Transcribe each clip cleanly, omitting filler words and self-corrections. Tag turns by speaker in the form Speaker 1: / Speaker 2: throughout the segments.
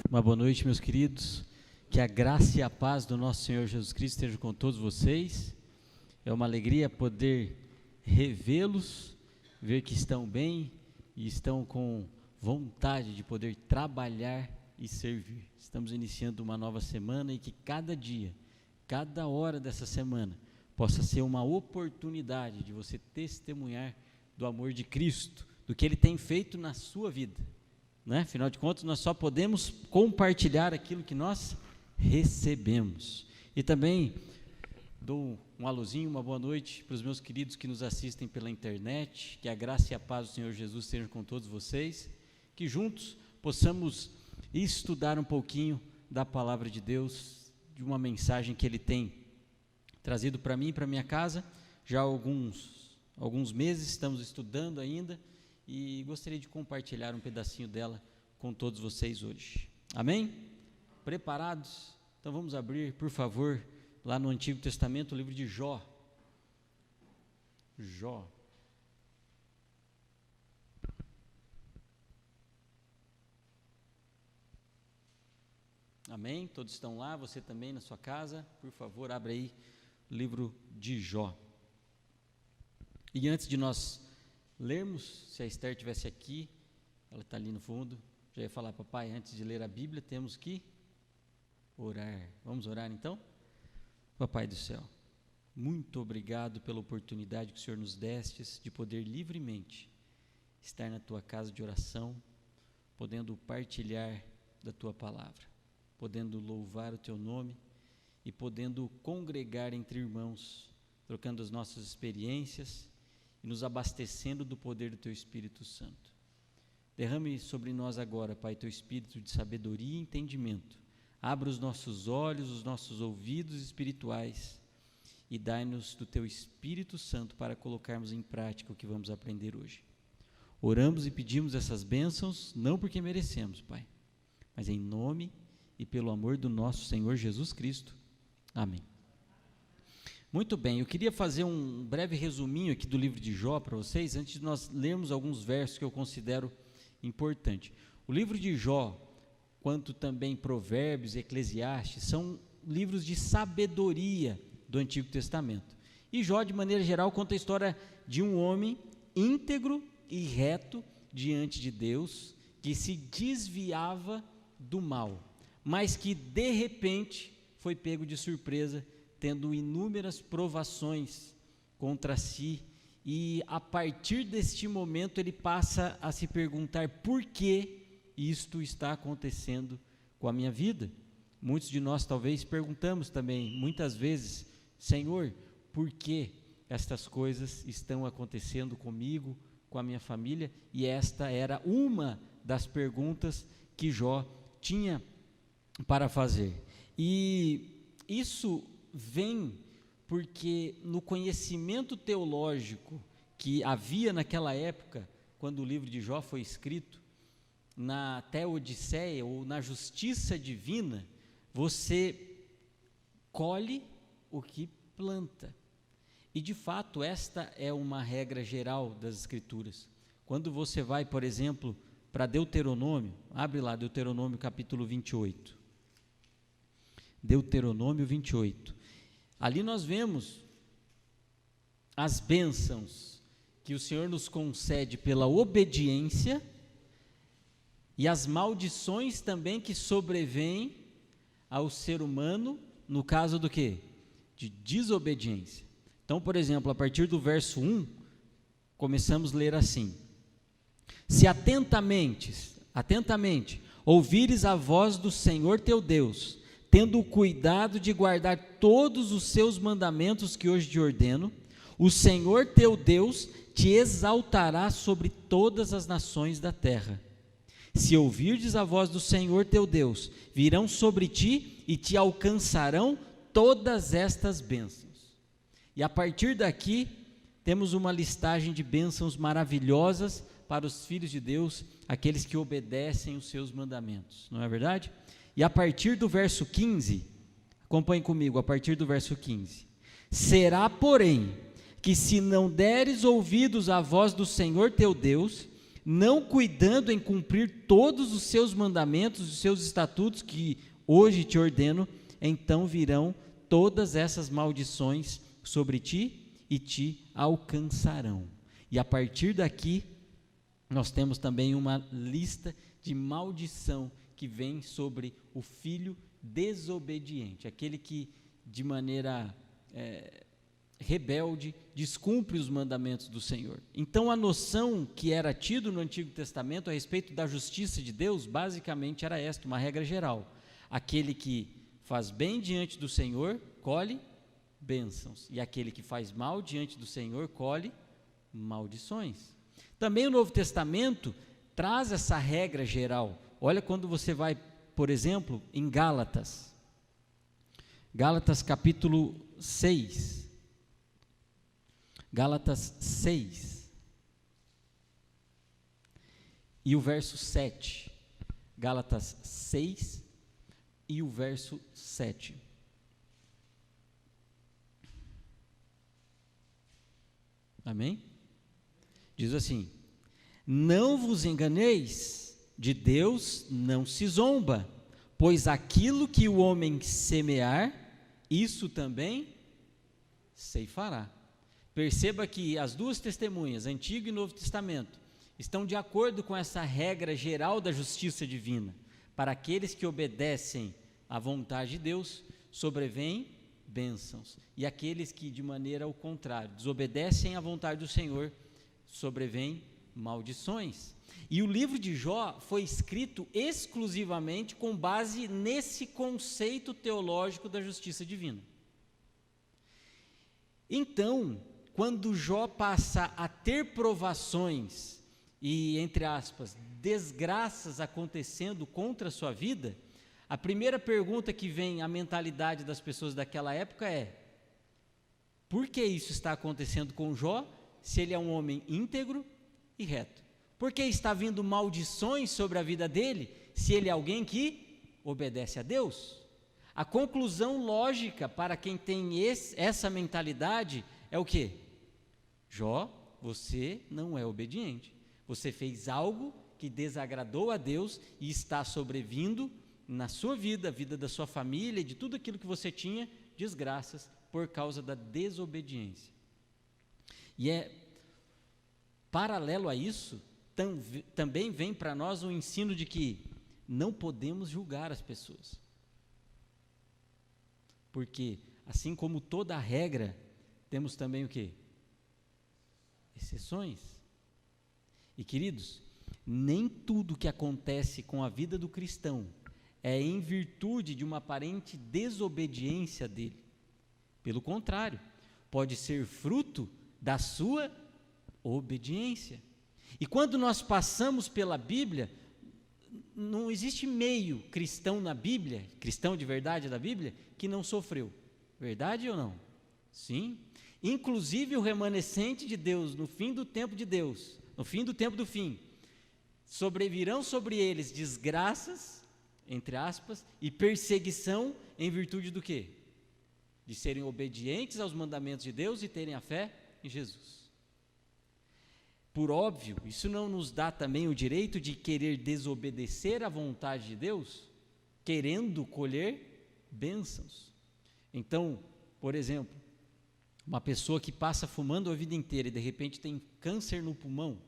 Speaker 1: Uma boa noite, meus queridos. Que a graça e a paz do nosso Senhor Jesus Cristo estejam com todos vocês. É uma alegria poder revê-los, ver que estão bem e estão com vontade de poder trabalhar e servir. Estamos iniciando uma nova semana e que cada dia, cada hora dessa semana, possa ser uma oportunidade de você testemunhar do amor de Cristo, do que Ele tem feito na sua vida. Né? Afinal de contas, nós só podemos compartilhar aquilo que nós recebemos. E também dou um alôzinho, uma boa noite para os meus queridos que nos assistem pela internet. Que a graça e a paz do Senhor Jesus estejam com todos vocês. Que juntos possamos estudar um pouquinho da palavra de Deus, de uma mensagem que Ele tem trazido para mim e para minha casa. Já há alguns meses estamos estudando ainda. E gostaria de compartilhar um pedacinho dela com todos vocês hoje. Amém? Preparados? Então vamos abrir, por favor, lá no Antigo Testamento, o livro de Jó. Jó. Amém? Todos estão lá, você também na sua casa. Por favor, abra aí o livro de Jó. E antes de nós lermos, se a Esther estivesse aqui, ela está ali no fundo, já ia falar: papai, antes de ler a Bíblia temos que orar. Vamos orar então? Papai do céu, muito obrigado pela oportunidade que o Senhor nos destes de poder livremente estar na tua casa de oração, podendo partilhar da tua palavra, podendo louvar o teu nome e podendo congregar entre irmãos, trocando as nossas experiências, nos abastecendo do poder do Teu Espírito Santo. Derrame sobre nós agora, Pai, Teu Espírito de sabedoria e entendimento. Abra os nossos olhos, os nossos ouvidos espirituais e dai-nos do Teu Espírito Santo para colocarmos em prática o que vamos aprender hoje. Oramos e pedimos essas bênçãos, não porque merecemos, Pai, mas em nome e pelo amor do nosso Senhor Jesus Cristo. Amém. Muito bem, eu queria fazer um breve resuminho aqui do livro de Jó para vocês, antes de nós lermos alguns versos que eu considero importantes. O livro de Jó, quanto também Provérbios e Eclesiastes, são livros de sabedoria do Antigo Testamento. E Jó, de maneira geral, conta a história de um homem íntegro e reto diante de Deus, que se desviava do mal, mas que de repente foi pego de surpresa, tendo inúmeras provações contra si, e a partir deste momento ele passa a se perguntar: por que isto está acontecendo com a minha vida? Muitos de nós talvez perguntamos também, muitas vezes: Senhor, por que estas coisas estão acontecendo comigo, com a minha família? E esta era uma das perguntas que Jó tinha para fazer. E isso vem porque no conhecimento teológico que havia naquela época, quando o livro de Jó foi escrito, na teodiceia ou na justiça divina, você colhe o que planta. E de fato esta é uma regra geral das Escrituras. Quando você vai, por exemplo, para Deuteronômio, abre lá Deuteronômio capítulo 28. Deuteronômio 28. Ali nós vemos as bênçãos que o Senhor nos concede pela obediência e as maldições também que sobrevêm ao ser humano, no caso do quê? De desobediência. Então, por exemplo, a partir do verso 1, começamos a ler assim: se atentamente ouvires a voz do Senhor teu Deus, tendo o cuidado de guardar todos os seus mandamentos que hoje te ordeno, o Senhor teu Deus te exaltará sobre todas as nações da terra. Se ouvirdes a voz do Senhor teu Deus, virão sobre ti e te alcançarão todas estas bênçãos. E a partir daqui, temos uma listagem de bênçãos maravilhosas para os filhos de Deus, aqueles que obedecem os seus mandamentos, não é verdade? E a partir do verso 15, acompanhe comigo, a partir do verso 15: será, porém, que se não deres ouvidos à voz do Senhor teu Deus, não cuidando em cumprir todos os seus mandamentos, os seus estatutos que hoje te ordeno, então virão todas essas maldições sobre ti e te alcançarão. E a partir daqui, nós temos também uma lista de maldição que vem sobre o filho desobediente, aquele que de maneira rebelde descumpre os mandamentos do Senhor. Então a noção que era tido no Antigo Testamento a respeito da justiça de Deus, basicamente era esta, uma regra geral: aquele que faz bem diante do Senhor, colhe bênçãos, e aquele que faz mal diante do Senhor, colhe maldições. Também o Novo Testamento traz essa regra geral. Olha quando você vai, por exemplo, em Gálatas capítulo 6, Gálatas 6, e o verso 7, Gálatas 6 e o verso 7. Amém? Diz assim: não vos enganeis, de Deus não se zomba, pois aquilo que o homem semear, isso também ceifará. Perceba que as duas testemunhas, Antigo e Novo Testamento, estão de acordo com essa regra geral da justiça divina. Para aqueles que obedecem à vontade de Deus, sobrevêm bênçãos. E aqueles que, de maneira ao contrário, desobedecem à vontade do Senhor, sobrevêm maldições. E o livro de Jó foi escrito exclusivamente com base nesse conceito teológico da justiça divina. Então, quando Jó passa a ter provações e, entre aspas, desgraças acontecendo contra a sua vida, a primeira pergunta que vem à mentalidade das pessoas daquela época é: por que isso está acontecendo com Jó, se ele é um homem íntegro e reto? Por que está vindo maldições sobre a vida dele, se ele é alguém que obedece a Deus? A conclusão lógica para quem tem essa mentalidade é o quê? Jó, você não é obediente. Você fez algo que desagradou a Deus e está sobrevindo na sua vida, a vida da sua família e de tudo aquilo que você tinha, desgraças por causa da desobediência. E paralelo a isso, também vem para nós um ensino de que não podemos julgar as pessoas. Porque, assim como toda regra, temos também o quê? Exceções. E, queridos, nem tudo que acontece com a vida do cristão é em virtude de uma aparente desobediência dele. Pelo contrário, pode ser fruto da sua obediência. E quando nós passamos pela Bíblia, não existe meio cristão na Bíblia, cristão de verdade da Bíblia, que não sofreu. Verdade ou não? Sim. Inclusive o remanescente de Deus, no fim do tempo de Deus, no fim do tempo do fim, sobrevirão sobre eles desgraças, entre aspas, e perseguição em virtude do quê? De serem obedientes aos mandamentos de Deus e terem a fé em Jesus. Por óbvio, isso não nos dá também o direito de querer desobedecer à vontade de Deus, querendo colher bênçãos. Então, por exemplo, uma pessoa que passa fumando a vida inteira e de repente tem câncer no pulmão,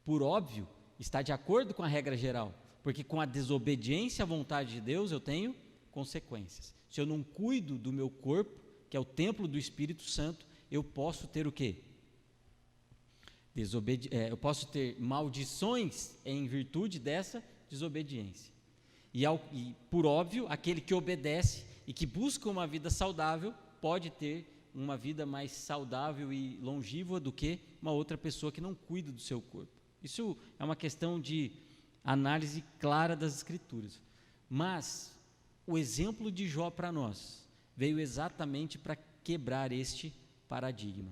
Speaker 1: por óbvio, está de acordo com a regra geral, porque com a desobediência à vontade de Deus eu tenho consequências. Se eu não cuido do meu corpo, que é o templo do Espírito Santo, eu posso ter o quê? Eu posso ter maldições em virtude dessa desobediência. E por óbvio, aquele que obedece e que busca uma vida saudável pode ter uma vida mais saudável e longínqua do que uma outra pessoa que não cuida do seu corpo. Isso é uma questão de análise clara das Escrituras. Mas o exemplo de Jó para nós veio exatamente para quebrar este paradigma.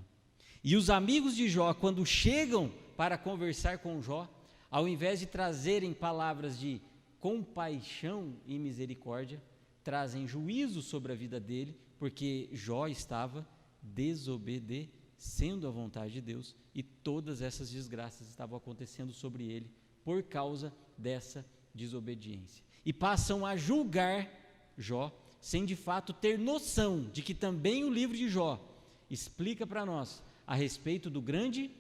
Speaker 1: E os amigos de Jó, quando chegam para conversar com Jó, ao invés de trazerem palavras de compaixão e misericórdia, trazem juízo sobre a vida dele, porque Jó estava desobedecendo. sendo a vontade de Deus, e todas essas desgraças estavam acontecendo sobre ele por causa dessa desobediência. E passam a julgar Jó, sem de fato ter noção de que também o livro de Jó explica para nós a respeito do grande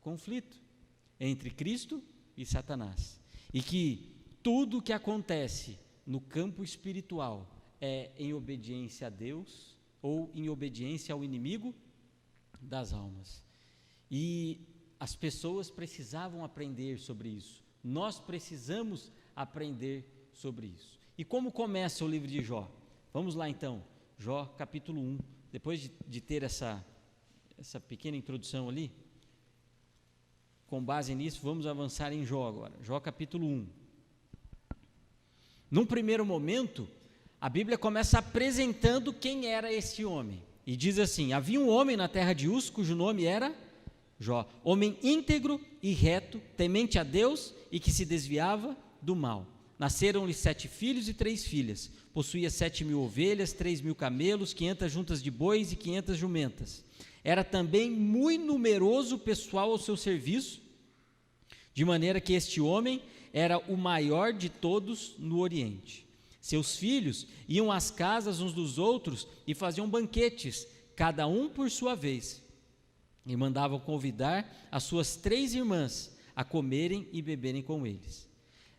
Speaker 1: conflito entre Cristo e Satanás. E que tudo que acontece no campo espiritual é em obediência a Deus ou em obediência ao inimigo das almas. E as pessoas precisavam aprender sobre isso. Nós precisamos aprender sobre isso. E como começa o livro de Jó? Vamos lá então, Jó capítulo 1. Depois de ter essa pequena introdução ali, com base nisso, vamos avançar em Jó agora. Jó capítulo 1. Num primeiro momento, a Bíblia começa apresentando quem era esse homem. E diz assim: havia um homem na terra de Uz, cujo nome era Jó, homem íntegro e reto, temente a Deus e que se desviava do mal. Nasceram-lhe 7 filhos e 3 filhas. Possuía 7.000 ovelhas, 3.000 camelos, 500 juntas de bois e 500 jumentas. Era também muito numeroso o pessoal ao seu serviço, de maneira que este homem era o maior de todos no Oriente. Seus filhos iam às casas uns dos outros e faziam banquetes, cada um por sua vez, e mandavam convidar as suas 3 irmãs a comerem e beberem com eles.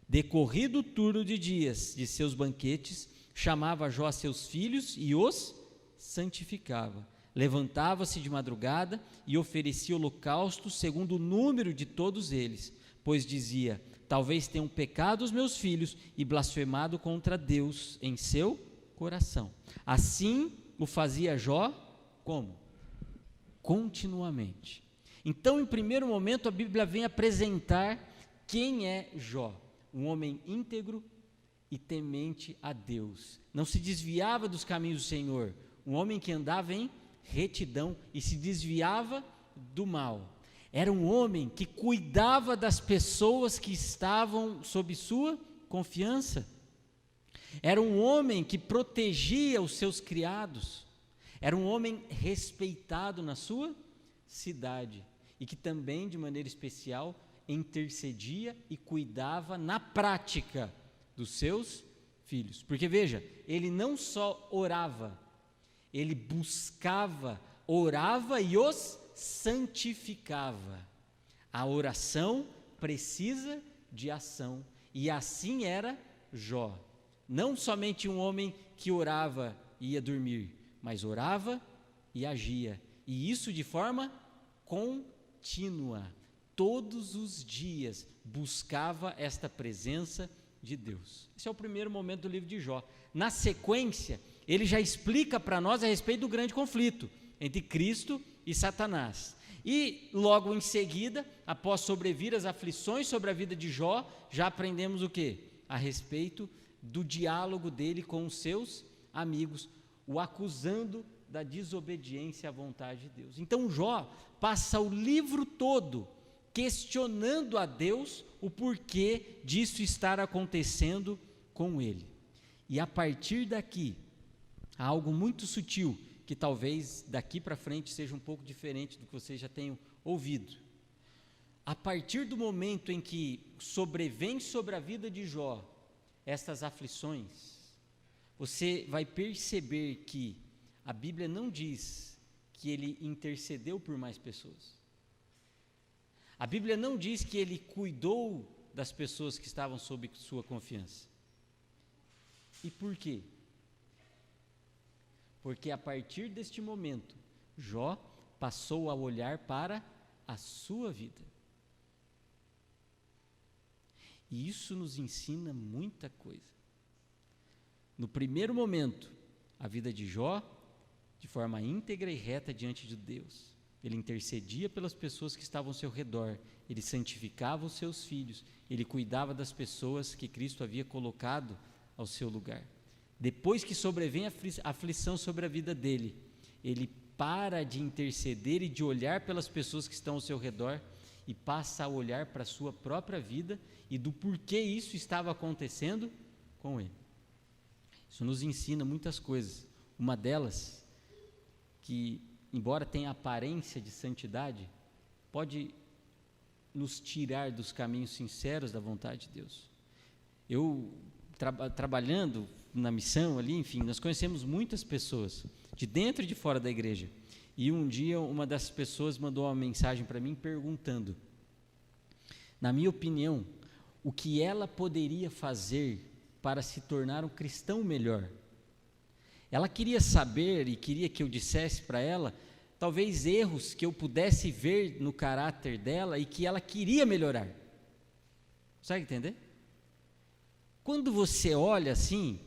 Speaker 1: Decorrido o turno de dias de seus banquetes, chamava Jó a seus filhos e os santificava. Levantava-se de madrugada e oferecia holocausto segundo o número de todos eles, pois dizia: talvez tenham pecado os meus filhos e blasfemado contra Deus em seu coração. Assim o fazia Jó, como? Continuamente. Então, em primeiro momento, a Bíblia vem apresentar quem é Jó. Um homem íntegro e temente a Deus. Não se desviava dos caminhos do Senhor. Um homem que andava em retidão e se desviava do mal. Era um homem que cuidava das pessoas que estavam sob sua confiança. Era um homem que protegia os seus criados. Era um homem respeitado na sua cidade e que também, de maneira especial, intercedia e cuidava na prática dos seus filhos. Porque veja, ele não só orava, ele buscava, orava e os santificava. A oração precisa de ação, e assim era Jó. Não somente um homem que orava e ia dormir, mas orava e agia, e isso de forma contínua. Todos os dias buscava esta presença de Deus. Esse é o primeiro momento do livro de Jó. Na sequência, ele já explica para nós a respeito do grande conflito entre Cristo e Satanás. E logo em seguida, após sobrevir as aflições sobre a vida de Jó, já aprendemos o quê? A respeito do diálogo dele com os seus amigos, o acusando da desobediência à vontade de Deus. Então Jó passa o livro todo questionando a Deus o porquê disso estar acontecendo com ele. E a partir daqui, há algo muito sutil, que talvez daqui para frente seja um pouco diferente do que vocês já tenham ouvido. A partir do momento em que sobrevém sobre a vida de Jó estas aflições, você vai perceber que a Bíblia não diz que ele intercedeu por mais pessoas. A Bíblia não diz que ele cuidou das pessoas que estavam sob sua confiança. E por quê? Porque a partir deste momento, Jó passou a olhar para a sua vida. E isso nos ensina muita coisa. No primeiro momento, a vida de Jó, de forma íntegra e reta diante de Deus. Ele intercedia pelas pessoas que estavam ao seu redor, ele santificava os seus filhos, ele cuidava das pessoas que Cristo havia colocado ao seu lugar. Depois que sobrevém a aflição sobre a vida dele, ele para de interceder e de olhar pelas pessoas que estão ao seu redor e passa a olhar para a sua própria vida e do porquê isso estava acontecendo com ele. Isso nos ensina muitas coisas. Uma delas, que embora tenha aparência de santidade, pode nos tirar dos caminhos sinceros da vontade de Deus. Eu, trabalhando na missão ali, enfim, nós conhecemos muitas pessoas, de dentro e de fora da igreja, e um dia uma dessas pessoas mandou uma mensagem para mim perguntando, na minha opinião, o que ela poderia fazer para se tornar um cristão melhor. Ela queria saber e queria que eu dissesse para ela, talvez erros que eu pudesse ver no caráter dela e que ela queria melhorar. Consegue entender? Quando você olha assim,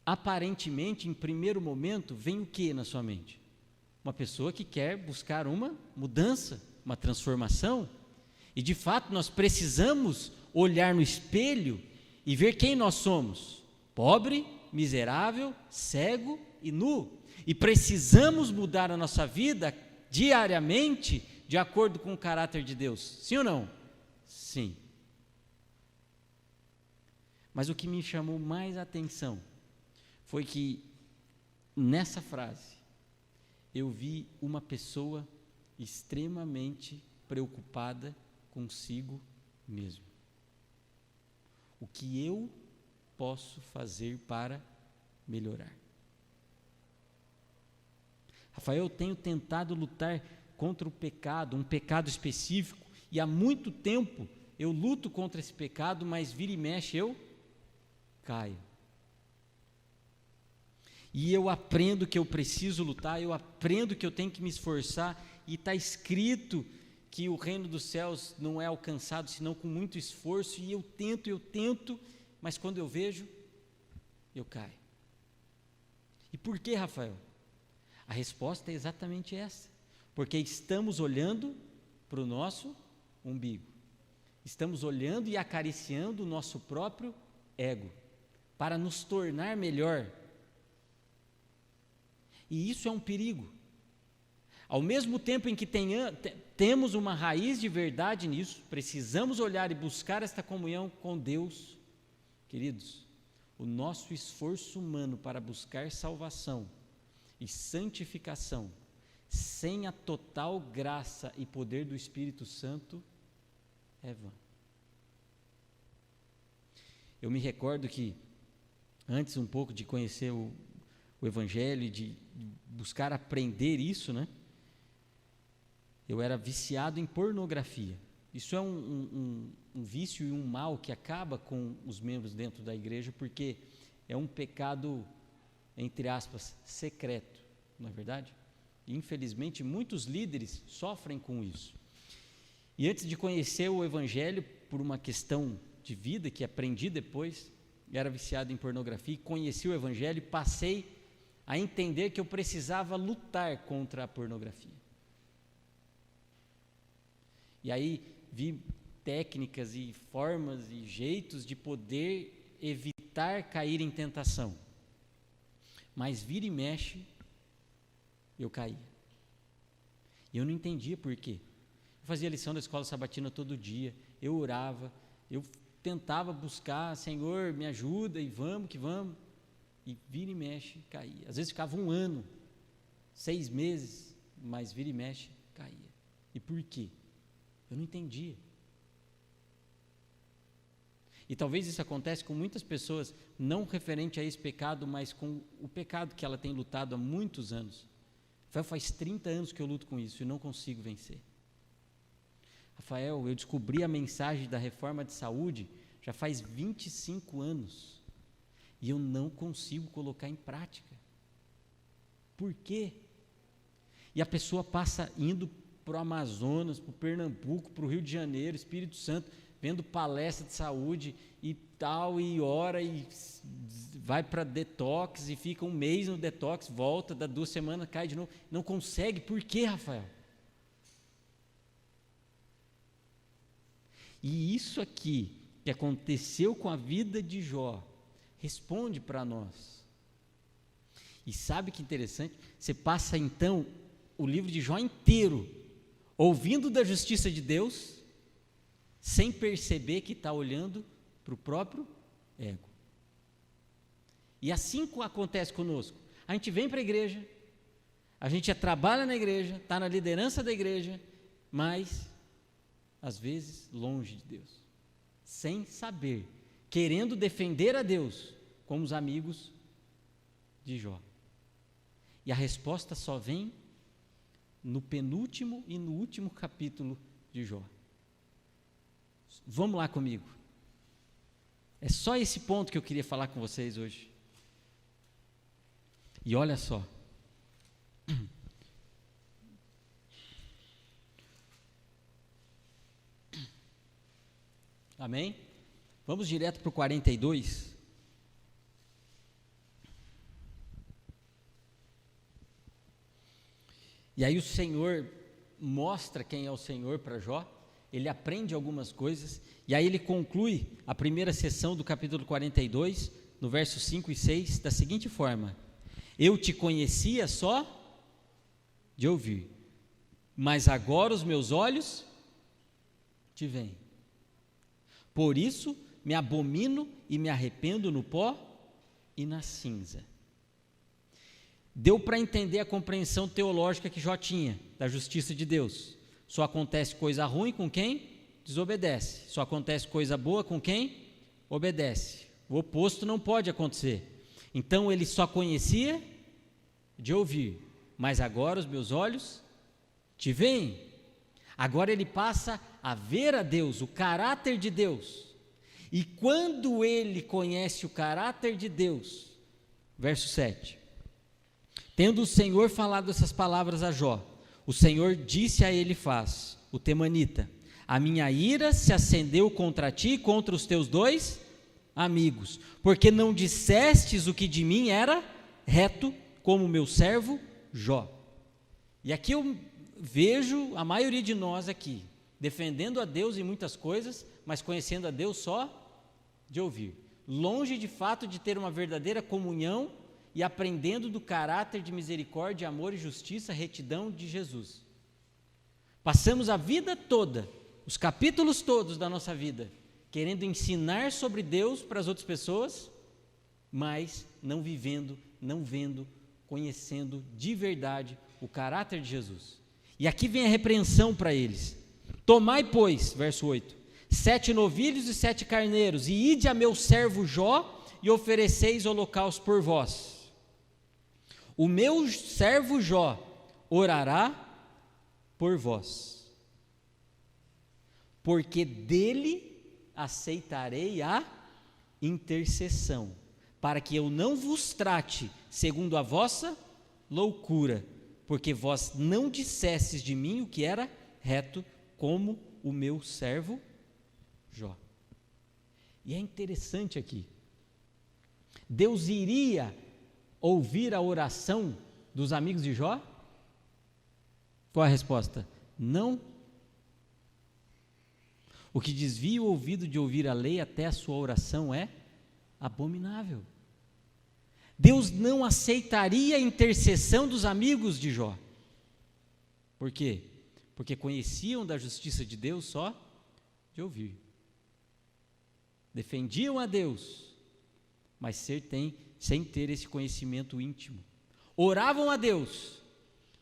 Speaker 1: aparentemente, em primeiro momento, vem o que na sua mente? Uma pessoa que quer buscar uma mudança, uma transformação, e de fato nós precisamos olhar no espelho e ver quem nós somos: pobre, miserável, cego e nu. E precisamos mudar a nossa vida diariamente de acordo com o caráter de Deus. Sim ou não? Sim. Mas o que me chamou mais a atenção foi que nessa frase eu vi uma pessoa extremamente preocupada consigo mesmo. O que eu posso fazer para melhorar? Rafael, eu tenho tentado lutar contra o pecado, um pecado específico, e há muito tempo eu luto contra esse pecado, mas vira e mexe eu caio. E eu aprendo que eu preciso lutar, eu aprendo que eu tenho que me esforçar, e está escrito que o reino dos céus não é alcançado senão com muito esforço, e eu tento, mas quando eu vejo, eu caio. E por que, Rafael? A resposta é exatamente essa, porque estamos olhando para o nosso umbigo, estamos olhando e acariciando o nosso próprio ego, para nos tornar melhor, e isso é um perigo. Ao mesmo tempo em que temos uma raiz de verdade nisso, precisamos olhar e buscar esta comunhão com Deus, queridos, o nosso esforço humano para buscar salvação e santificação, sem a total graça e poder do Espírito Santo, é vã. Eu me recordo que, antes um pouco de conhecer o Evangelho e de buscar aprender isso, né? Eu era viciado em pornografia. Isso é um vício e um mal que acaba com os membros dentro da igreja, porque é um pecado, entre aspas, secreto, não é verdade? E, infelizmente, muitos líderes sofrem com isso. E antes de conhecer o Evangelho, por uma questão de vida que aprendi depois, era viciado em pornografia, e conheci o Evangelho e passei a entender que eu precisava lutar contra a pornografia. E aí vi técnicas e formas e jeitos de poder evitar cair em tentação. Mas vira e mexe, eu caía. E eu não entendia por quê. Eu fazia lição da escola sabatina todo dia, eu orava, eu tentava buscar, Senhor, me ajuda e vamos que vamos. E vira e mexe, caía. Às vezes ficava 1 ano, 6 meses, mas vira e mexe, caía. E por quê? Eu não entendia. E talvez isso aconteça com muitas pessoas, não referente a esse pecado, mas com o pecado que ela tem lutado há muitos anos. Faz 30 anos que eu luto com isso e não consigo vencer. Rafael, eu descobri a mensagem da reforma de saúde já faz 25 anos e eu não consigo colocar em prática. Por quê? E a pessoa passa indo para o Amazonas, para o Pernambuco, para o Rio de Janeiro, Espírito Santo, vendo palestra de saúde e tal, e ora, e vai para detox, e fica 1 mês no detox, volta, dá 2 semanas, cai de novo, não consegue. Por quê, Rafael? E isso aqui, que aconteceu com a vida de Jó, responde para nós. E sabe que interessante? Você passa então o livro de Jó inteiro ouvindo da justiça de Deus, sem perceber que está olhando para o próprio ego. E assim acontece conosco. A gente vem para a igreja, a gente trabalha na igreja, está na liderança da igreja, mas, às vezes, longe de Deus, sem saber, querendo defender a Deus, como os amigos de Jó. E a resposta só vem no penúltimo e no último capítulo de Jó. Vamos lá comigo. É só esse ponto que eu queria falar com vocês hoje. E olha só. Amém? Vamos direto para o 42. E aí o Senhor mostra quem é o Senhor para Jó, ele aprende algumas coisas, e aí ele conclui a primeira sessão do capítulo 42, no verso 5 e 6, da seguinte forma: eu te conhecia só de ouvir, mas agora os meus olhos te veem. Por isso me abomino e me arrependo no pó e na cinza. Deu para entender a compreensão teológica que Jó tinha da justiça de Deus. Só acontece coisa ruim com quem desobedece. Só acontece coisa boa com quem obedece. O oposto não pode acontecer. Então ele só conhecia de ouvir, mas agora os meus olhos te veem. Agora ele passa a ver a Deus, o caráter de Deus. E quando ele conhece o caráter de Deus, verso 7, tendo o Senhor falado essas palavras a Jó, o Senhor disse a Elifaz, o temanita: a minha ira se acendeu contra ti e contra os teus dois amigos, porque não dissestes o que de mim era reto, como meu servo Jó. E aqui eu vejo a maioria de nós aqui, defendendo a Deus em muitas coisas, mas conhecendo a Deus só de ouvir, longe de fato de ter uma verdadeira comunhão e aprendendo do caráter de misericórdia, amor e justiça, retidão de Jesus. Passamos a vida toda, os capítulos todos da nossa vida, querendo ensinar sobre Deus para as outras pessoas, mas não vivendo, não vendo, conhecendo de verdade o caráter de Jesus. E aqui vem a repreensão para eles: tomai, pois, verso 8, 7 novilhos e 7 carneiros, e ide a meu servo Jó, e ofereceis holocausto por vós. O meu servo Jó orará por vós, porque dele aceitarei a intercessão, para que eu não vos trate segundo a vossa loucura, porque vós não dissestes de mim o que era reto, como o meu servo Jó. E é interessante aqui, Deus iria ouvir a oração dos amigos de Jó? Qual a resposta? Não. O que desvia o ouvido de ouvir a lei até a sua oração é abominável. Deus não aceitaria a intercessão dos amigos de Jó. Por quê? Porque conheciam da justiça de Deus só de ouvir. Defendiam a Deus, mas sem ter esse conhecimento íntimo. Oravam a Deus,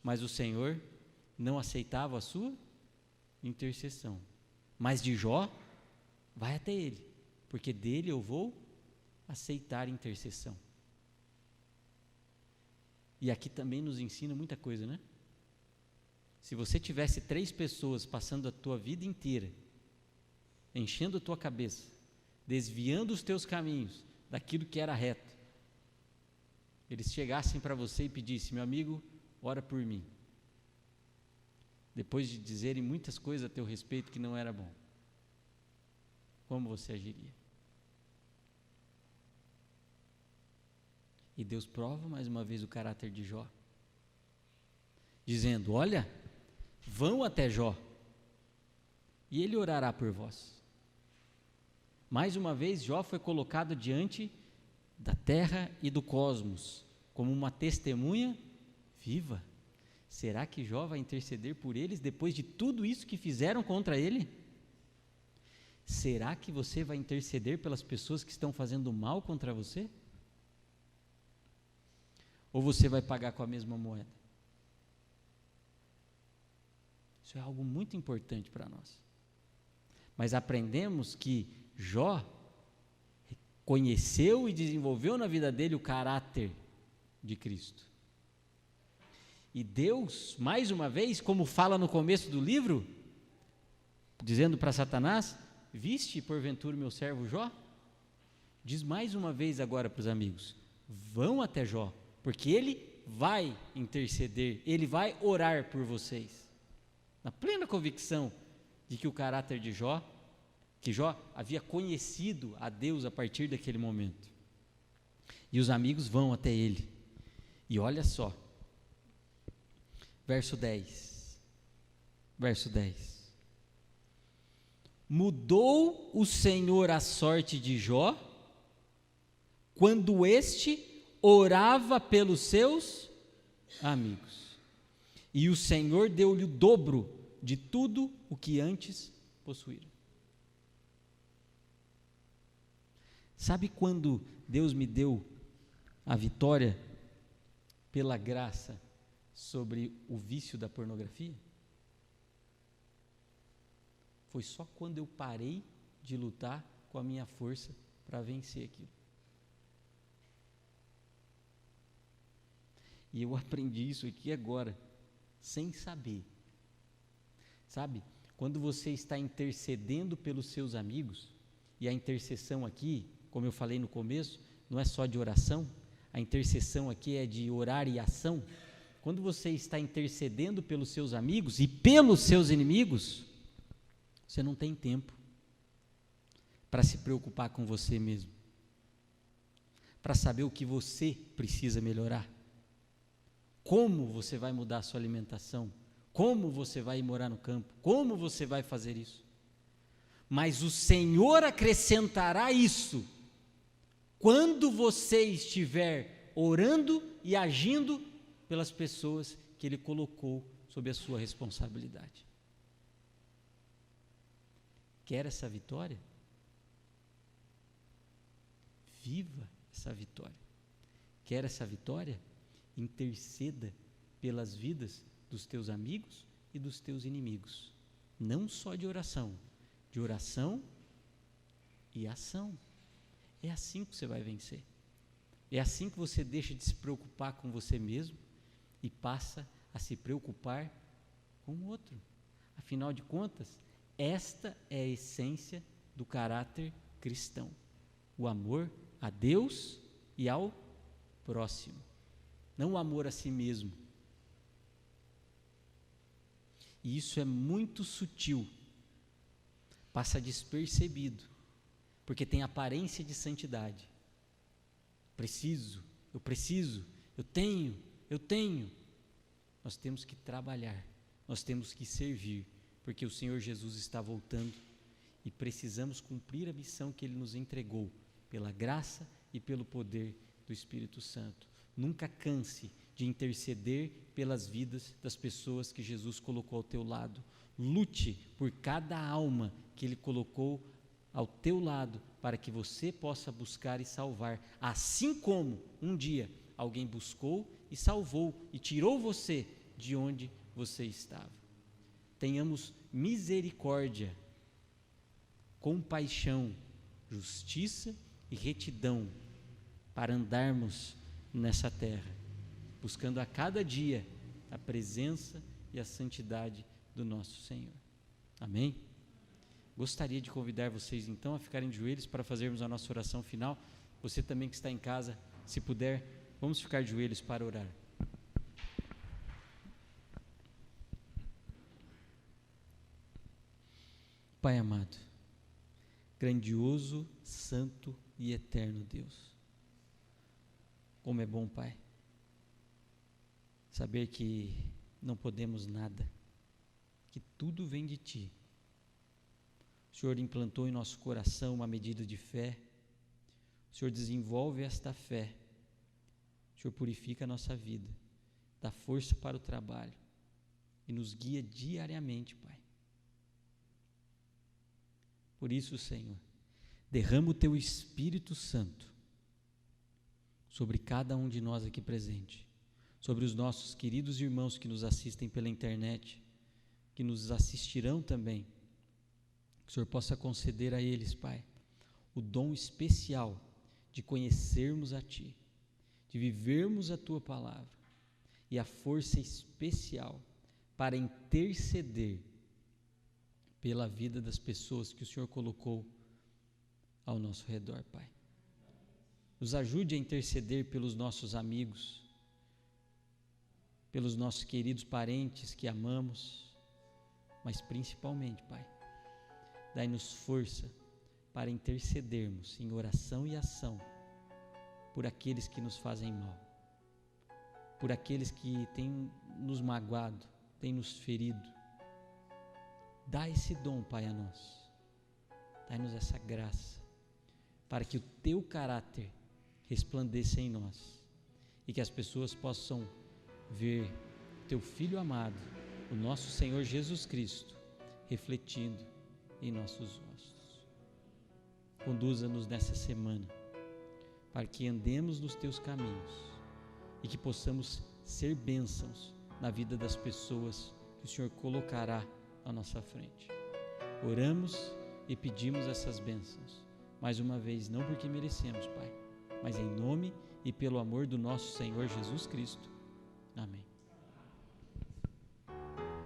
Speaker 1: mas o Senhor não aceitava a sua intercessão. Mas de Jó, vai até ele, porque dele eu vou aceitar intercessão. E aqui também nos ensina muita coisa, né? Se você tivesse 3 pessoas passando a tua vida inteira, enchendo a tua cabeça, desviando os teus caminhos daquilo que era reto, eles chegassem para você e pedissem: meu amigo, ora por mim, depois de dizerem muitas coisas a teu respeito que não era bom, como você agiria? E Deus prova mais uma vez o caráter de Jó, dizendo: olha, vão até Jó, e ele orará por vós. Mais uma vez, Jó foi colocado diante da terra e do cosmos, como uma testemunha viva. Será que Jó vai interceder por eles depois de tudo isso que fizeram contra ele? Será que você vai interceder pelas pessoas que estão fazendo mal contra você? Ou você vai pagar com a mesma moeda? Isso é algo muito importante para nós. Mas aprendemos que Jó conheceu e desenvolveu na vida dele o caráter de Cristo. E Deus, mais uma vez, como fala no começo do livro, dizendo para Satanás: viste porventura meu servo Jó? Diz mais uma vez agora para os amigos: vão até Jó, porque ele vai interceder, ele vai orar por vocês, na plena convicção de que o caráter de Jó, que Jó havia conhecido a Deus a partir daquele momento. E os amigos vão até ele, e olha só, verso 10, mudou o Senhor a sorte de Jó, quando este orava pelos seus amigos, e o Senhor deu-lhe o dobro de tudo o que antes possuíra. Sabe quando Deus me deu a vitória pela graça sobre o vício da pornografia? Foi só quando eu parei de lutar com a minha força para vencer aquilo. E eu aprendi isso aqui agora, sem saber. Sabe, quando você está intercedendo pelos seus amigos, e a intercessão aqui, como eu falei no começo, não é só de oração, a intercessão aqui é de orar e ação. Quando você está intercedendo pelos seus amigos e pelos seus inimigos, você não tem tempo para se preocupar com você mesmo, para saber o que você precisa melhorar, como você vai mudar a sua alimentação, como você vai morar no campo, como você vai fazer isso. Mas o Senhor acrescentará isso quando você estiver orando e agindo pelas pessoas que Ele colocou sob a sua responsabilidade. Quer essa vitória? Viva essa vitória. Quer essa vitória? Interceda pelas vidas dos teus amigos e dos teus inimigos. Não só de oração e ação. É assim que você vai vencer. É assim que você deixa de se preocupar com você mesmo e passa a se preocupar com o outro. Afinal de contas, esta é a essência do caráter cristão: o amor a Deus e ao próximo, não o amor a si mesmo. E isso é muito sutil, passa despercebido, porque tem aparência de santidade. Eu preciso, eu tenho. Nós temos que trabalhar, nós temos que servir, porque o Senhor Jesus está voltando e precisamos cumprir a missão que Ele nos entregou, pela graça e pelo poder do Espírito Santo. Nunca canse de interceder pelas vidas das pessoas que Jesus colocou ao teu lado. Lute por cada alma que Ele colocou ao teu lado, para que você possa buscar e salvar, assim como um dia alguém buscou e salvou e tirou você de onde você estava. Tenhamos misericórdia, compaixão, justiça e retidão para andarmos nessa terra, buscando a cada dia a presença e a santidade do nosso Senhor. Amém? Gostaria de convidar vocês então a ficarem de joelhos para fazermos a nossa oração final. Você também que está em casa, se puder, vamos ficar de joelhos para orar. Pai amado, grandioso, santo e eterno Deus, como é bom, Pai, saber que não podemos nada, que tudo vem de Ti. O Senhor implantou em nosso coração uma medida de fé, o Senhor desenvolve esta fé, o Senhor purifica a nossa vida, dá força para o trabalho e nos guia diariamente, Pai. Por isso, Senhor, derrama o Teu Espírito Santo sobre cada um de nós aqui presente, sobre os nossos queridos irmãos que nos assistem pela internet, que nos assistirão também, que o Senhor possa conceder a eles, Pai, o dom especial de conhecermos a Ti, de vivermos a Tua palavra e a força especial para interceder pela vida das pessoas que o Senhor colocou ao nosso redor, Pai. Nos ajude a interceder pelos nossos amigos, pelos nossos queridos parentes que amamos, mas principalmente, Pai, dai-nos força para intercedermos em oração e ação por aqueles que nos fazem mal, por aqueles que têm nos magoado, têm nos ferido. Dá esse dom, Pai, a nós. Dai-nos essa graça para que o Teu caráter resplandeça em nós e que as pessoas possam ver Teu Filho amado, o nosso Senhor Jesus Cristo, refletindo em nossos rostos. Conduza-nos nessa semana para que andemos nos Teus caminhos e que possamos ser bênçãos na vida das pessoas que o Senhor colocará à nossa frente. Oramos e pedimos essas bênçãos, mais uma vez, não porque merecemos, Pai, mas em nome e pelo amor do nosso Senhor Jesus Cristo. Amém.